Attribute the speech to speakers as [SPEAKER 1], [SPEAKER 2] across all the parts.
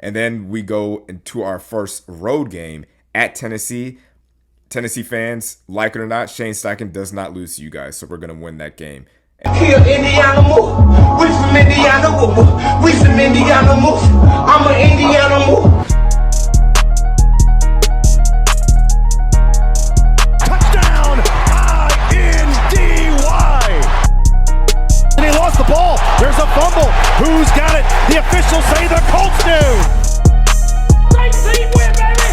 [SPEAKER 1] And then we go into our first road game at Tennessee. Tennessee fans, like it or not, Shane Steichen does not lose to you guys, so we're going to win that game.
[SPEAKER 2] Here, Indiana move. We from Indiana, we from Indiana move. I'm an Indiana move.
[SPEAKER 3] Touchdown, I-N-D-Y. And he lost the ball. There's a fumble. Who's got it? The officials say the Colts do.
[SPEAKER 4] Great team win, baby.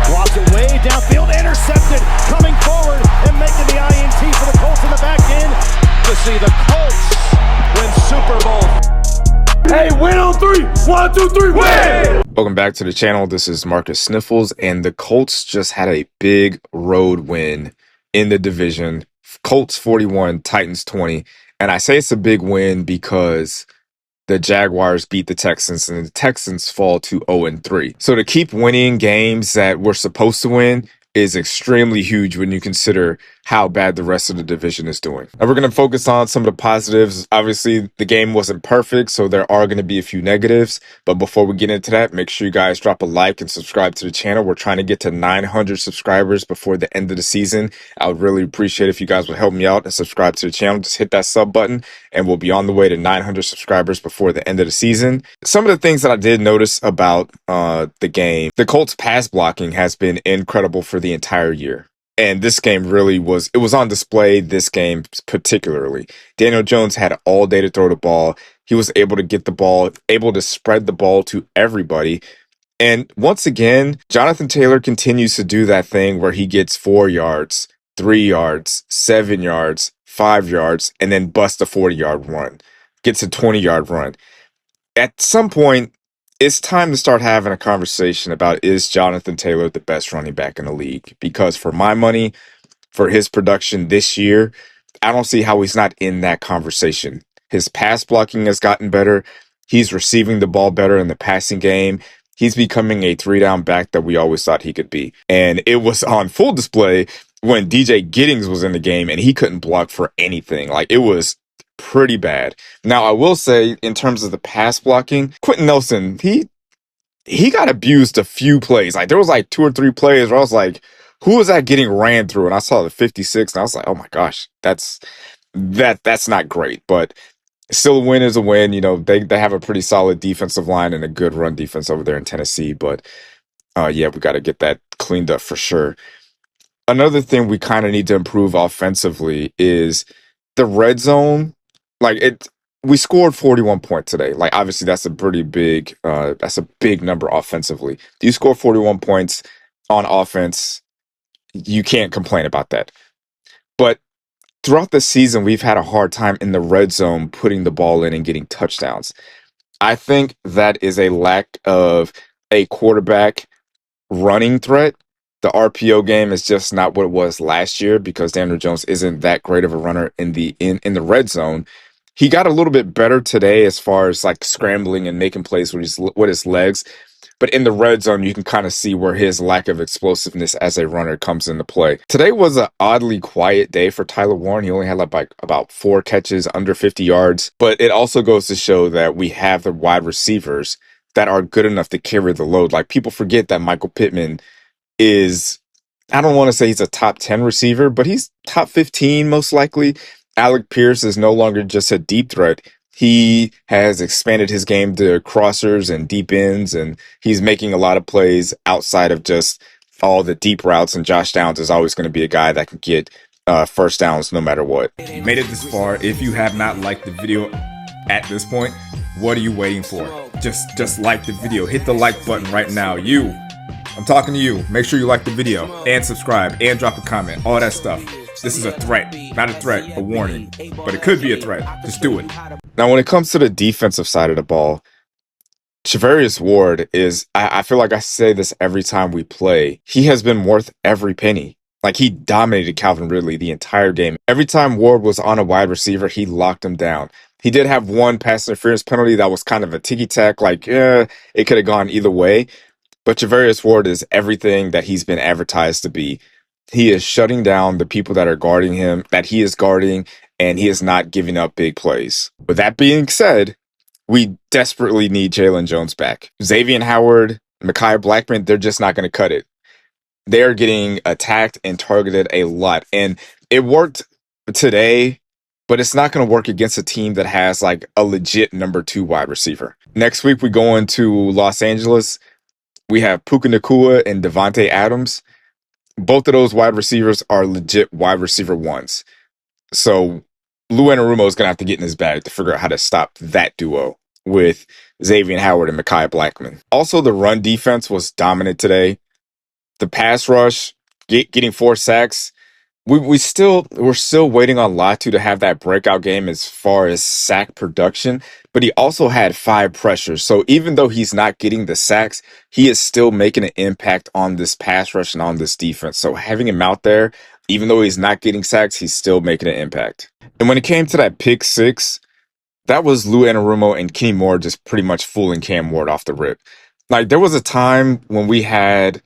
[SPEAKER 3] Drops it way downfield, intercepted, coming forward and making the INT for the Colts in the back end. To see the Colts win Super Bowl.
[SPEAKER 4] Hey, win on three. 1, 2, 3, win!
[SPEAKER 1] Welcome back to the channel. This is Marcus Sniffles, and the Colts just had a big road win in the division. Colts 41, Titans 20. And I say it's a big win because the Jaguars beat the Texans and the Texans fall to 0-3. So to keep winning games that we're supposed to win is extremely huge when you consider how bad the rest of the division is doing. Now we're going to focus on some of the positives. Obviously, the game wasn't perfect, so there are going to be a few negatives. But before we get into that, make sure you guys drop a like and subscribe to the channel. We're trying to get to 900 subscribers before the end of the season. I would really appreciate if you guys would help me out and subscribe to the channel. Just hit that sub button, and we'll be on the way to 900 subscribers before the end of the season. Some of the things that I did notice about the game, the Colts pass blocking has been incredible for the entire year. And this game really was on display this game particularly. Daniel Jones had all day to throw the ball. He was able to get the ball, able to spread the ball to everybody. And once again, Jonathan Taylor continues to do that thing where he gets 4 yards, 3 yards, 7 yards, 5 yards, and then busts a 40-yard run, gets a 20-yard run. At some point, it's time to start having a conversation about, is Jonathan Taylor the best running back in the league? Because for my money, for his production this year, I don't see how he's not in that conversation. His pass blocking has gotten better. He's receiving the ball better in the passing game. He's becoming a 3-down back that we always thought he could be. And it was on full display when DJ Giddings was in the game and he couldn't block for anything. Like, it was pretty bad. Now, I will say, in terms of the pass blocking, Quentin Nelson, he got abused a few plays. Like, there was like 2 or 3 plays where I was like, who was that getting ran through? And I saw the 56, and I was like, oh my gosh, that's not great. But still, a win is a win. You know, they have a pretty solid defensive line and a good run defense over there in Tennessee. But yeah, we got to get that cleaned up for sure. Another thing we kind of need to improve offensively is the red zone. We scored 41 points today. Like, obviously that's a pretty big number offensively. You score 41 points on offense, you can't complain about that. But throughout the season, we've had a hard time in the red zone putting the ball in and getting touchdowns. I think that is a lack of a quarterback running threat. The RPO game is just not what it was last year because Daniel Jones isn't that great of a runner in the red zone. He got a little bit better today as far as like scrambling and making plays with his legs. But in the red zone, you can kind of see where his lack of explosiveness as a runner comes into play. Today was an oddly quiet day for Tyler Warren. He only had like about 4 catches under 50 yards. But it also goes to show that we have the wide receivers that are good enough to carry the load. Like, people forget that Michael Pittman is, I don't want to say he's a top 10 receiver, but he's top 15 most likely. Alec Pierce is no longer just a deep threat. He has expanded his game to crossers and deep ends, and he's making a lot of plays outside of just all the deep routes, and Josh Downs is always going to be a guy that can get first downs no matter what. You made it this far. If you have not liked the video at this point, what are you waiting for? Just like the video. Hit the like button right now. I'm talking to you. Make sure you like the video and subscribe and drop a comment. All that stuff. This is a threat. Not a threat, a warning. But it could be a threat. Just do it. Now, when it comes to the defensive side of the ball, Charvarius Ward is, I feel like I say this every time we play, he has been worth every penny. Like, he dominated Calvin Ridley the entire game. Every time Ward was on a wide receiver, he locked him down. He did have one pass interference penalty that was kind of a ticky-tack, like, it could have gone either way. But Charvarius Ward is everything that he's been advertised to be. He is shutting down the people that are guarding him, that he is guarding, and he is not giving up big plays. With that being said, We desperately need Jalen Jones back. Xavier Howard, Mekhi Blackman, they're just not going to cut it. They're getting attacked and targeted a lot. And it worked today, but it's not going to work against a team that has like a legit number 2 wide receiver. Next week, we go into Los Angeles. We have Puka Nacua and Devontae Adams. Both of those wide receivers are legit wide receiver ones. So Lou Anarumo is going to have to get in his bag to figure out how to stop that duo with Xavier Howard and Mekhi Blackman. Also, the run defense was dominant today. The pass rush, getting 4 sacks. We're still waiting on Latu to have that breakout game as far as sack production, but he also had 5 pressures. So even though he's not getting the sacks, he is still making an impact on this pass rush and on this defense. So having him out there, even though he's not getting sacks, he's still making an impact. And when it came to that pick 6, that was Lou Anarumo and Kenny Moore just pretty much fooling Cam Ward off the rip. Like there was a time when we had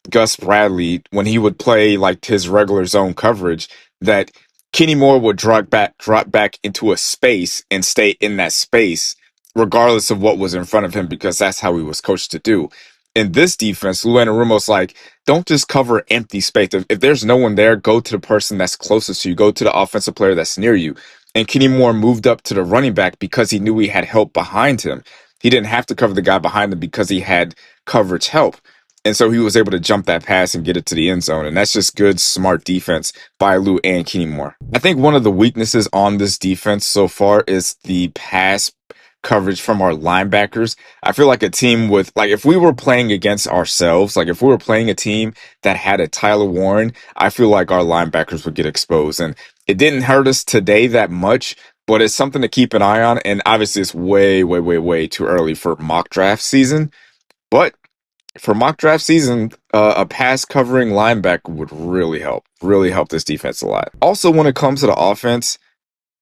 [SPEAKER 1] Gus Bradley, when he would play like his regular zone coverage, that Kenny Moore would drop back into a space and stay in that space, regardless of what was in front of him, because that's how he was coached to do. In this defense, Lou Anarumo's like, don't just cover empty space. If there's no one there, go to the person that's closest to you. Go to the offensive player that's near you. And Kenny Moore moved up to the running back because he knew he had help behind him. He didn't have to cover the guy behind him because he had coverage help. And so he was able to jump that pass and get it to the end zone. And that's just good, smart defense by Lou and Kenny Moore. I think one of the weaknesses on this defense so far is the pass coverage from our linebackers. I feel like a team with, like, if we were playing against ourselves, like if we were playing a team that had a Tyler Warren, I feel like our linebackers would get exposed. And it didn't hurt us today that much, but it's something to keep an eye on. And obviously it's way, way, way, way too early for mock draft season. But for mock draft season, a pass covering linebacker would really help this defense a lot. Also, when it comes to the offense,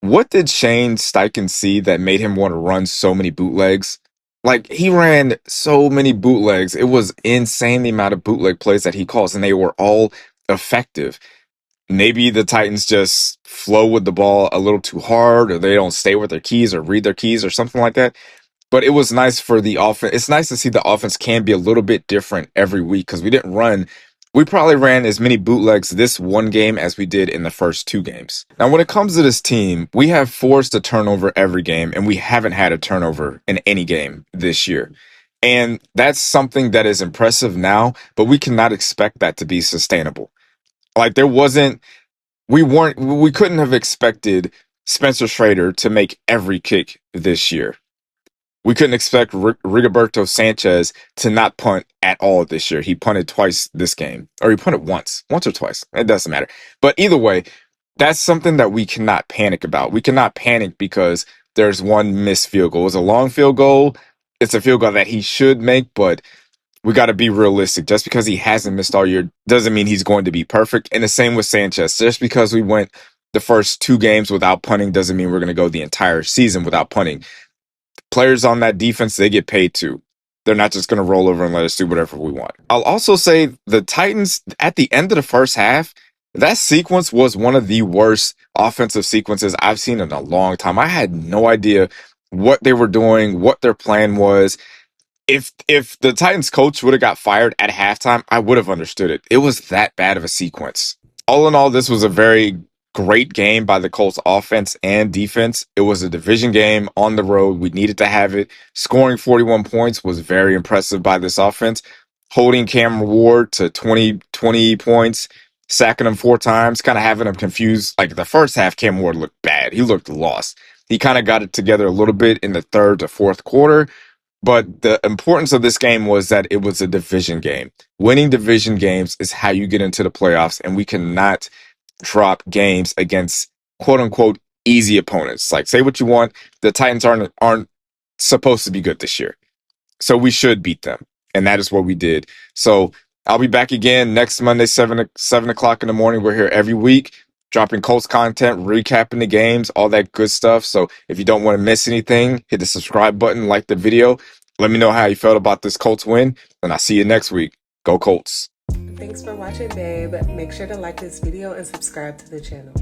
[SPEAKER 1] what did Shane Steichen see that made him want to run so many bootlegs? Like, he ran so many bootlegs. It was insane the amount of bootleg plays that he calls, and they were all effective. Maybe the Titans just flow with the ball a little too hard, or they don't stay with their keys or read their keys or something like that. But it was nice for the offense. It's nice to see the offense can be a little bit different every week, because we probably ran as many bootlegs this one game as we did in the first 2 games. Now, when it comes to this team, we have forced a turnover every game, and we haven't had a turnover in any game this year. And that's something that is impressive now, but we cannot expect that to be sustainable. Like we couldn't have expected Spencer Schrader to make every kick this year. We couldn't expect Rigoberto Sanchez to not punt at all this year. He punted twice this game, or he punted once or twice. It doesn't matter. But either way, that's something that we cannot panic about. We cannot panic because there's one missed field goal. It's a long field goal. It's a field goal that he should make, but we got to be realistic. Just because he hasn't missed all year doesn't mean he's going to be perfect. And the same with Sanchez. Just because we went the first 2 games without punting doesn't mean we're going to go the entire season without punting. Players on that defense, they get paid too. They're not just going to roll over and let us do whatever we want. I'll also say the Titans, at the end of the first half, that sequence was one of the worst offensive sequences I've seen in a long time. I had no idea what they were doing, what their plan was. If the Titans coach would have got fired at halftime, I would have understood it. It was that bad of a sequence. All in all, this was a very great game by the Colts offense and defense. It was a division game on the road. We needed to have it. Scoring 41 points was very impressive by this offense. Holding Cam Ward to 20 points, sacking him 4 times, kind of having him confused. Like the first half, Cam Ward looked bad. He looked lost. He kind of got it together a little bit in the 3rd to 4th quarter. But the importance of this game was that it was a division game. Winning division games is how you get into the playoffs, and we cannot drop games against quote unquote easy opponents. Like, say what you want, the Titans aren't supposed to be good this year, so we should beat them, and that is what we did. So I'll be back again next Monday, 7 o'clock in the morning. We're here every week, dropping Colts content, recapping the games, all that good stuff. So if you don't want to miss anything, hit the subscribe button, like the video. Let me know how you felt about this Colts win, and I'll see you next week. Go Colts.
[SPEAKER 5] Thanks for watching, babe. Make sure to like this video and subscribe to the channel.